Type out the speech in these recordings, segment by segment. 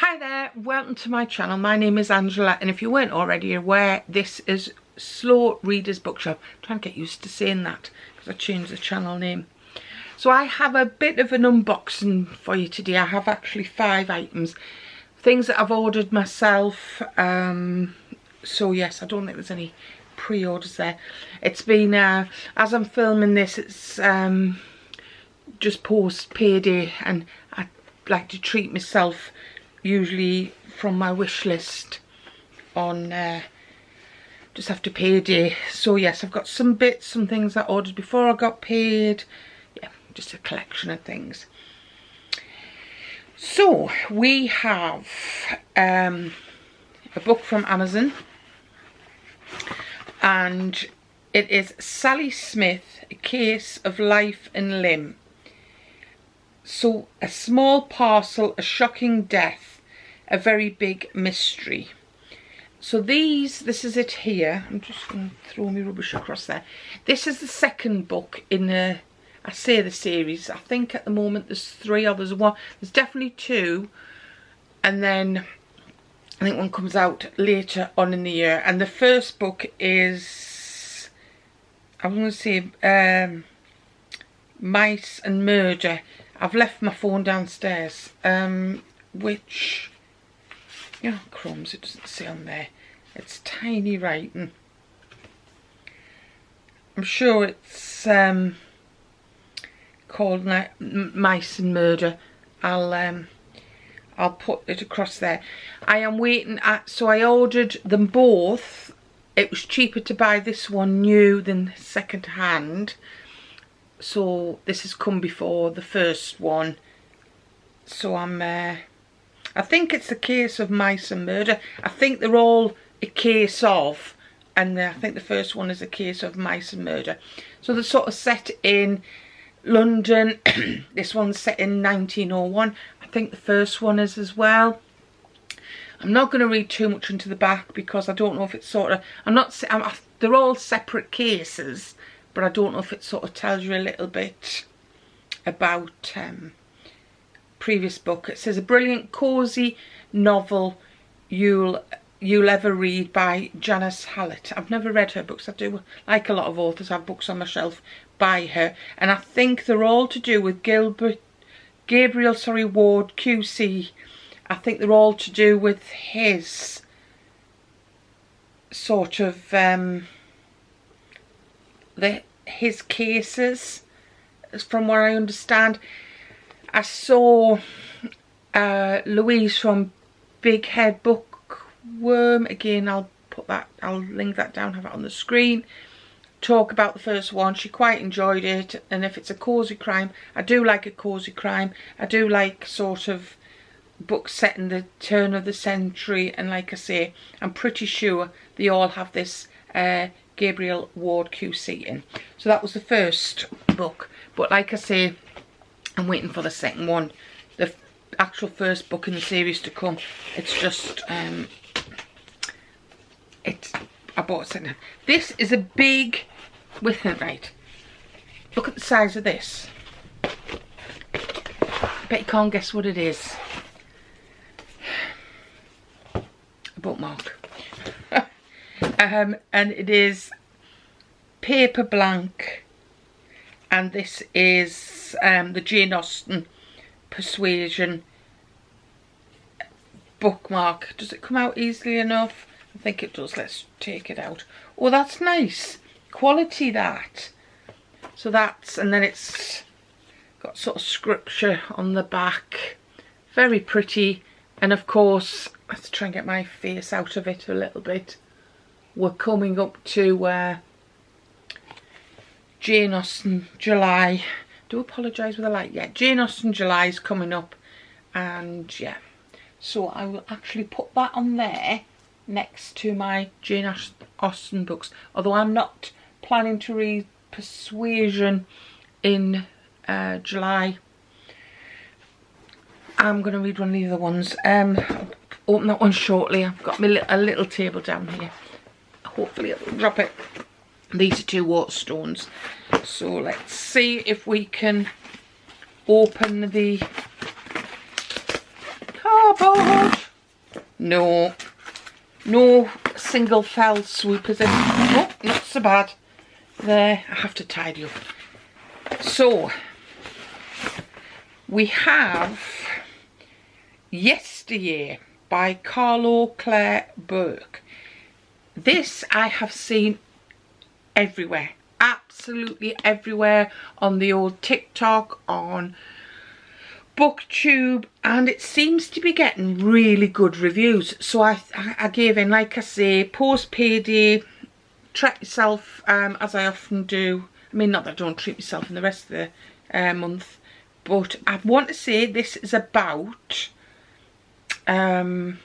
Hi there, welcome to my channel. My name is Angela, and if you weren't already aware, this is Slow Readers Bookshelf. I'm trying to get used to saying that because I changed the channel name. So I have a bit of an unboxing for you today. I have actually 5 items, things that I've ordered myself. So yes, I don't think there's any pre-orders there. It's been as I'm filming this, it's just post payday, and I like to treat myself usually from my wish list on just after payday. So yes, I've got some bits, some things I ordered before I got paid. Yeah, just a collection of things. So we have a book from Amazon, and it is Sally Smith, A Case of Life and Limb. So a small parcel, a shocking death, a very big mystery. So this is it here. I'm just going to throw my rubbish across there. This is the second book in the, I say the series. I think at the moment there's 3 others. There's definitely 2, and then I think one comes out later on in the year. And the first book is, I was going to say Mice and Murder. I've left my phone downstairs, which, yeah, crumbs, it doesn't say on there. It's tiny writing. I'm sure it's called Mice and Murder. I'll put it across there. I am waiting so I ordered them both. It was cheaper to buy this one new than second hand. So this has come before the first one. So I think it's a case of Mice and Murder. I think they're all a case of, and I think the first one is a case of Mice and Murder. So they're sort of set in London. This one's set in 1901. I think the first one is as well. I'm not going to read too much into the back because I don't know if it's sort of, they're all separate cases, but I don't know if it sort of tells you a little bit about previous book. It says a brilliant cosy novel you'll ever read by Janice Hallett. I've never read her books. I do, like a lot of authors, I have books on my shelf by her, and I think they're all to do with Gabriel Ward QC. I think they're all to do with his sort of his cases, from what I understand. I saw Louise from Big Head Bookworm, again I'll link that down, have it on the screen, talk about the first one. She quite enjoyed it, and if it's a cosy crime, I do like a cosy crime. I do like sort of books set in the turn of the century, and like I say, I'm pretty sure they all have this Gabriel Ward QC in. So that was the first book, but like I say, I'm waiting for the second one, the actual first book in the series to come. It's just I bought it second. This is a big, right, look at the size of this. I bet you can't guess what it is. A bookmark. And it is paper blank, and this is the Jane Austen Persuasion bookmark. Does it come out easily enough? I think it does. Let's take it out. Oh, that's nice quality, that. So that's, and then it's got sort of scripture on the back, very pretty. And of course, let's try and get my face out of it a little bit. We're coming up to Jane Austen July. Do apologise with the light. Yeah, Jane Austen July is coming up, and yeah, so I will actually put that on there next to my Jane Austen books. Although I'm not planning to read Persuasion in July. I'm going to read one of the other ones. I'll open that one shortly. I've got a little table down here. Hopefully it'll drop it. These are 2 Waterstones. So let's see if we can open the cardboard. No single fell swoop, is it? Oh, not so bad. There, I have to tidy up. So, we have Yesteryear by Carlo Claire Burke. This I have seen everywhere, absolutely everywhere, on the old TikTok, on BookTube, and it seems to be getting really good reviews. So I gave in, like I say, post payday, treat yourself, as I often do. I mean, not that I don't treat myself in the rest of the month, but I want to say this is about I mean,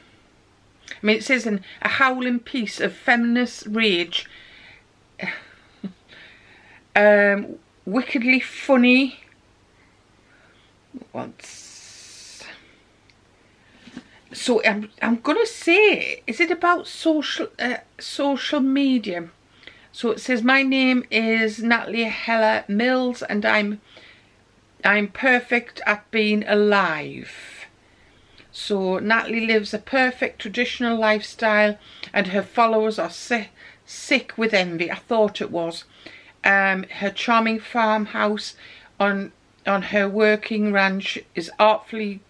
it says a howling piece of feminist rage, wickedly funny. So I'm gonna say, is it about social media? So it says, my name is Natalie Heller Mills and I'm perfect at being alive. So Natalie lives a perfect traditional lifestyle and her followers are sick with envy. I thought it was. Her charming farmhouse on her working ranch is artfully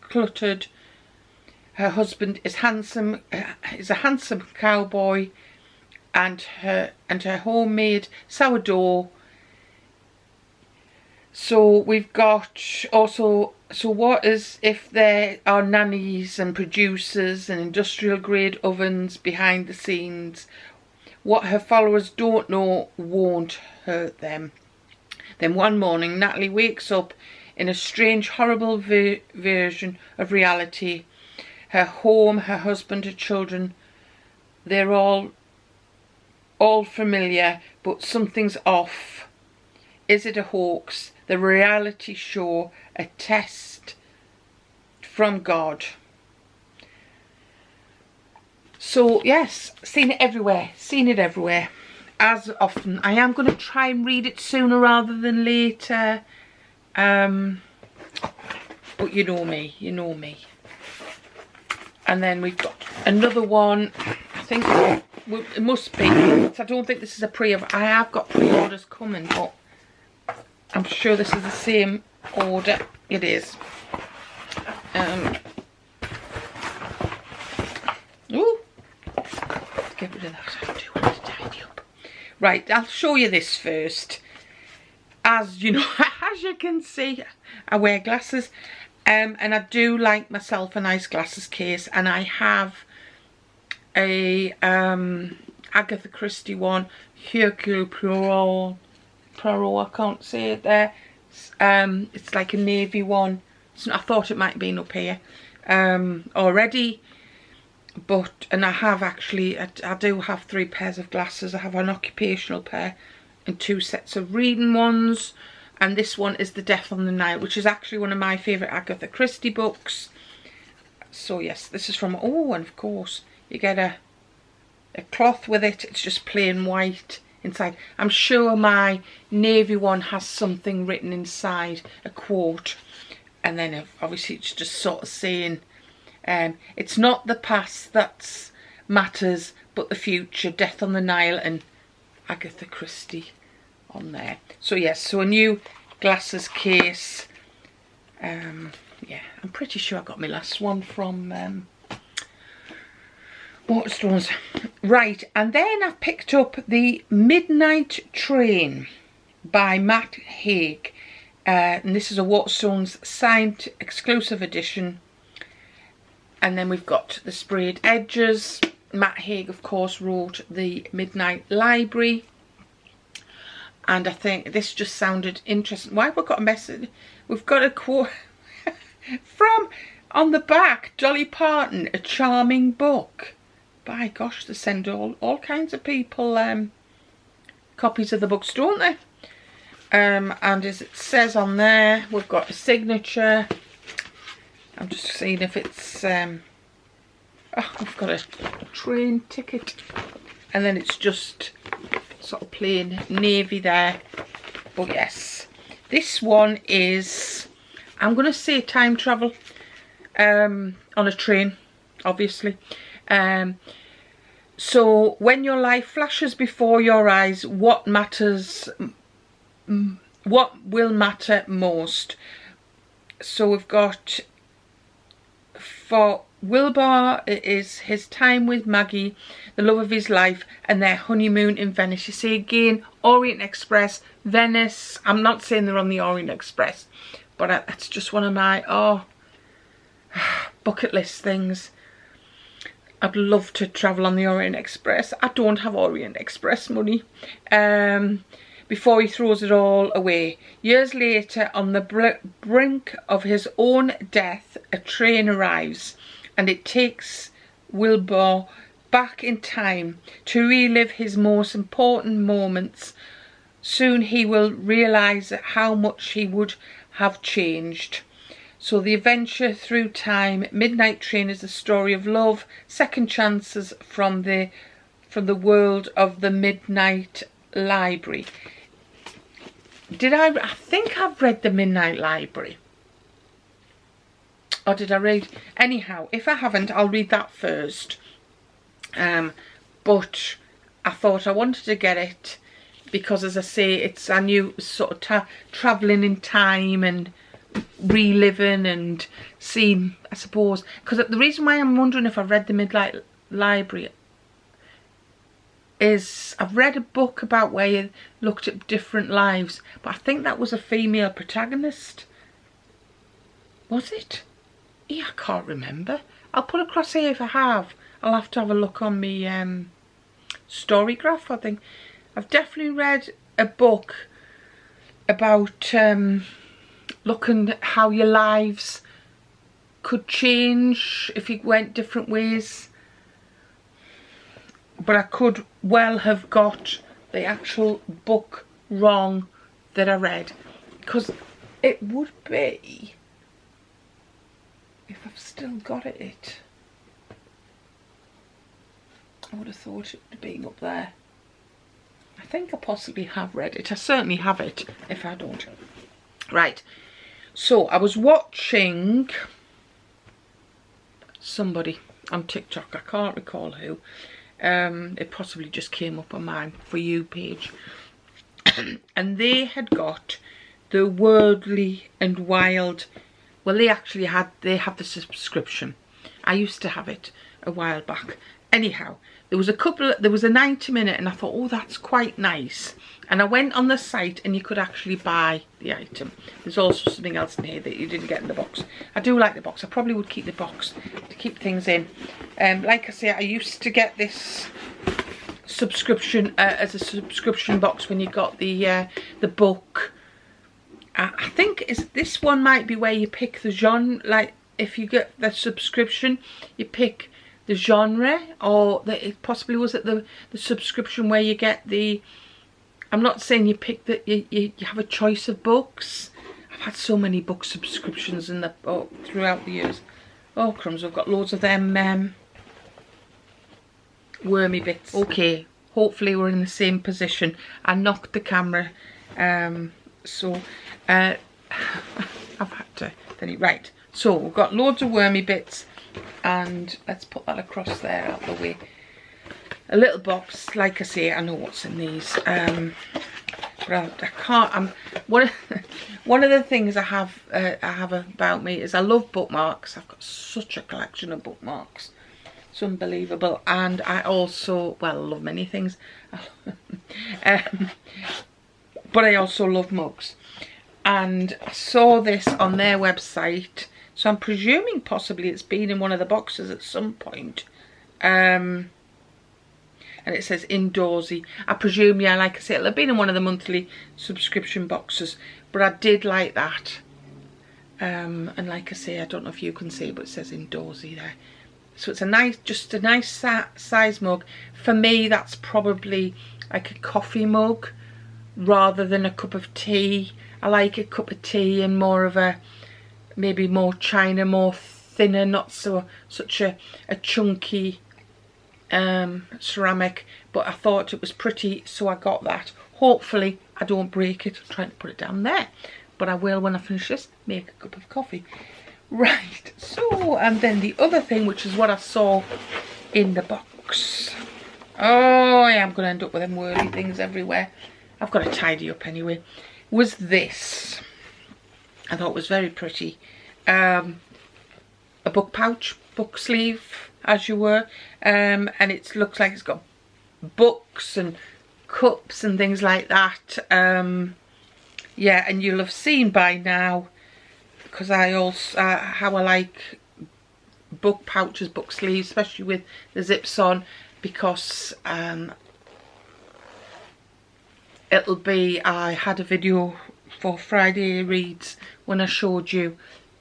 cluttered. Her husband is a handsome cowboy, and her homemade sourdough. So we've got also, so what is if there are nannies and producers and industrial grade ovens behind the scenes? What her followers don't know won't hurt them. Then one morning Natalie wakes up in a strange, horrible version of reality. Her home, her husband, her children, they're all familiar, but something's off. Is it a hoax? The reality show, a test from God. So yes, seen it everywhere, as often. I am going to try and read it sooner rather than later, but you know me. And then we've got another one, I think it must be, I don't think this is a pre-order. I have got pre-orders coming, but I'm sure this is the same order. It is. Ooh, get rid of that. I do want to tidy up. Right, I'll show you this first. As you know, as you can see, I wear glasses, and I do like myself a nice glasses case, and I have a Agatha Christie one, Hercule Poirot, I can't say it there. It's like a navy one. I thought it might have been up here already, and I have actually, I do have 3 pairs of glasses. I have an occupational pair and 2 sets of reading ones, and this one is The Death on the Nile, which is actually one of my favourite Agatha Christie books. So yes, this is from, oh, and of course you get a cloth with it. It's just plain white inside. I'm sure my navy one has something written inside, a quote, and then obviously it's just sort of saying, it's not the past that matters but the future. Death on the Nile and Agatha Christie on there. So yes, so a new glasses case. Yeah, I'm pretty sure I got my last one from Waterstones. Right, and then I've picked up The Midnight Train by Matt Haig, and this is a Waterstones signed exclusive edition. And then we've got the sprayed edges. Matt Haig, of course, wrote The Midnight Library, and I think this just sounded interesting. Why have we got a message? We've got a quote from, on the back, Dolly Parton, a charming book. By gosh, they send all kinds of people copies of the books, don't they? And as it says on there, we've got a signature. I'm just seeing if it's oh, we've got a train ticket, and then it's just sort of plain navy there. But yes, this one is, I'm going to say time travel. on a train, obviously. So when your life flashes before your eyes, what will matter most? So we've got, for Wilbur, it is his time with Maggie, the love of his life, and their honeymoon in Venice. You see again, Orient Express, Venice. I'm not saying they're on the Orient Express, but that's just one of my bucket list things. I'd love to travel on the Orient Express. I don't have Orient Express money. Before he throws it all away. Years later, on the brink of his own death, a train arrives and it takes Wilbur back in time to relive his most important moments. Soon he will realise how much he would have changed. So the adventure through time, Midnight Train, is a story of love, second chances from the world of the Midnight Library. I think I've read the Midnight Library. Or did I read? Anyhow, if I haven't, I'll read that first. But I thought I wanted to get it because, as I say, I knew it was sort of travelling in time and reliving and seeing, I suppose. Because the reason why I'm wondering if I've read the Midnight Library is I've read a book about where you looked at different lives, but I think that was a female protagonist. Was it? Yeah, I can't remember. I'll put a cross here if I have. I'll have to have a look on my Storygraph, I think. I've definitely read a book about looking at how your lives could change if you went different ways. But I could well have got the actual book wrong that I read, because it would be, if I've still got it, I would have thought it would have been up there. I think I possibly have read it. I certainly have it if I don't. Right, so I was watching somebody on TikTok, I can't recall who. It possibly just came up on my For You page. And they had got the Worldly and Wild. Well, they have the subscription. I used to have it a while back. Anyhow, there was a 90-minute and I thought, oh, that's quite nice. And I went on the site and you could actually buy the item. There's also something else in here that you didn't get in the box. I do like the box. I probably would keep the box to keep things in. Like I say, I used to get this subscription as a subscription box when you got the book. I think this one might be where you pick the genre. Like if you get the subscription, you pick the genre, or it possibly was at the subscription where you get the. I'm not saying you pick that you have a choice of books. I've had so many book subscriptions in throughout the years. Oh crumbs! I've got loads of them wormy bits. Okay, hopefully we're in the same position. I knocked the camera, so I've had to. Right. So we've got loads of wormy bits, and let's put that across there out the way. A little box, like I say, I know what's in these, but I can't. One of the things I have about me is I love bookmarks. I've got such a collection of bookmarks, it's unbelievable. And I also, well, I love many things, but I also love mugs. And I saw this on their website, so I'm presuming possibly it's been in one of the boxes at some point. And it says indoorsy. I presume, yeah, like I said, it'll have been in one of the monthly subscription boxes. But I did like that. And like I say, I don't know if you can see, but it says indoorsy there. So it's a nice, just a nice size mug. For me, that's probably like a coffee mug rather than a cup of tea. I like a cup of tea in more of a, maybe more china, more thinner, not such a chunky ceramic, but I thought it was pretty, so I got that. Hopefully I don't break it. I'm trying to put it down there, but I will when I finish this, make a cup of coffee. Right, so, and then the other thing, which is what I saw in the box. Oh, I am going to end up with them whirly things everywhere. I've got to tidy up anyway. Was this. I thought it was very pretty. A book pouch, book sleeve, as you were. And it looks like it's got books and cups and things like that. Yeah, and you'll have seen by now, because I also, how I like book pouches, book sleeves, especially with the zips on, because it'll be, I had a video for Friday Reads when I showed you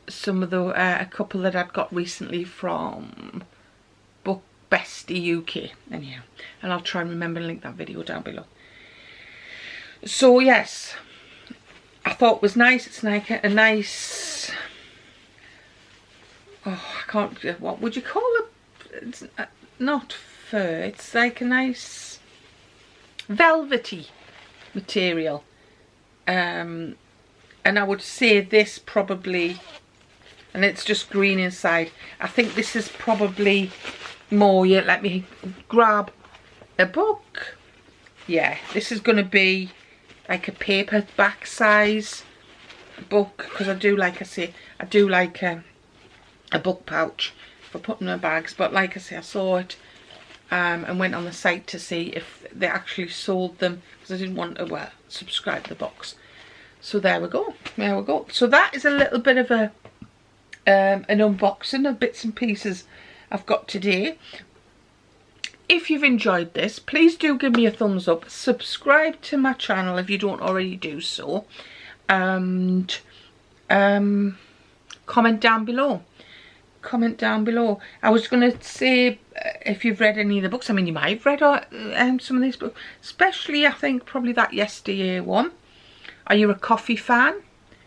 some of the, a couple that I'd got recently from Book Bestie UK, anyhow, and I'll try and remember and link that video down below. So yes, I thought it was nice. It's like a nice, oh, I can't, what would you call it? It's not fur, it's like a nice velvety material. And I would say this probably, and it's just green inside, I think this is probably more, yeah, let me grab a book. Yeah, this is going to be like a paperback size book, because I do, like I say, I do like a book pouch for putting in my bags. But like I say, I saw it and went on the site to see if they actually sold them, because I didn't want to, well, subscribe to the box. So there we go, there we go. So that is a little bit of a an unboxing of bits and pieces I've got today. If you've enjoyed this, please do give me a thumbs up, subscribe to my channel if you don't already do so, and comment down below. Comment down below. I was going to say, if you've read any of the books, I mean, you might have read some of these books, especially I think probably that Yesterday one. Are you a coffee fan?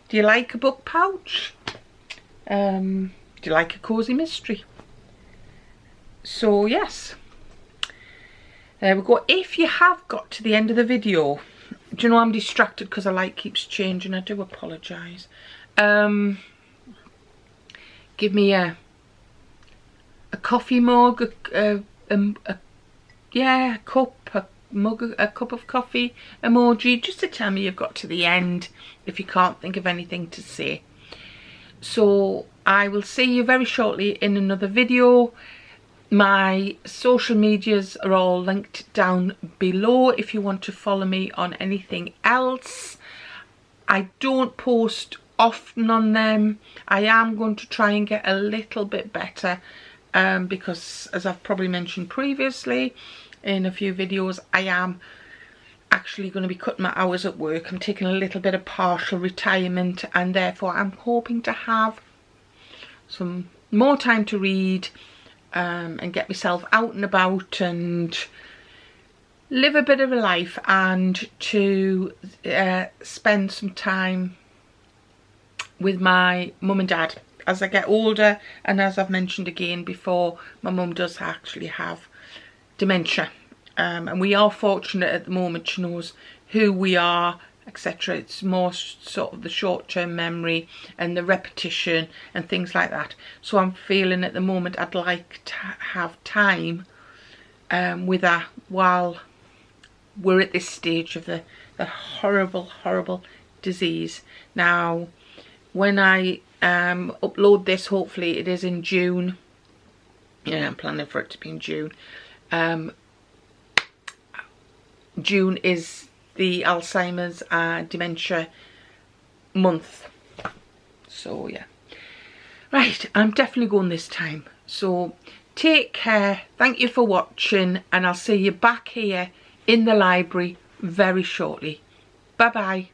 Do you like a book pouch? Do you like a cozy mystery? So yes, there we go. If you have got to the end of the video, do you know I'm distracted because the light keeps changing? I do apologise. Give me a coffee mug, yeah, a cup, a mug, a cup of coffee emoji, just to tell me you've got to the end if you can't think of anything to say. So I will see you very shortly in another video. My social medias are all linked down below if you want to follow me on anything else. I don't post often on them. I am going to try and get a little bit better because, as I've probably mentioned previously in a few videos, I am actually going to be cutting my hours at work. I'm taking a little bit of partial retirement, and therefore I'm hoping to have some more time to read and get myself out and about and live a bit of a life, and to spend some time with my mum and dad as I get older. And as I've mentioned again before, my mum does actually have dementia, and we are fortunate at the moment. She knows who we are, etc. It's more sort of the short-term memory and the repetition and things like that. So I'm feeling at the moment I'd like to have time with her while we're at this stage of the horrible disease. Now, when I upload this, hopefully it is in June. Yeah, I'm planning for it to be in June. June is the Alzheimer's dementia month. So yeah, right, I'm definitely going this time. So take care, thank you for watching, and I'll see you back here in the library very shortly. Bye bye.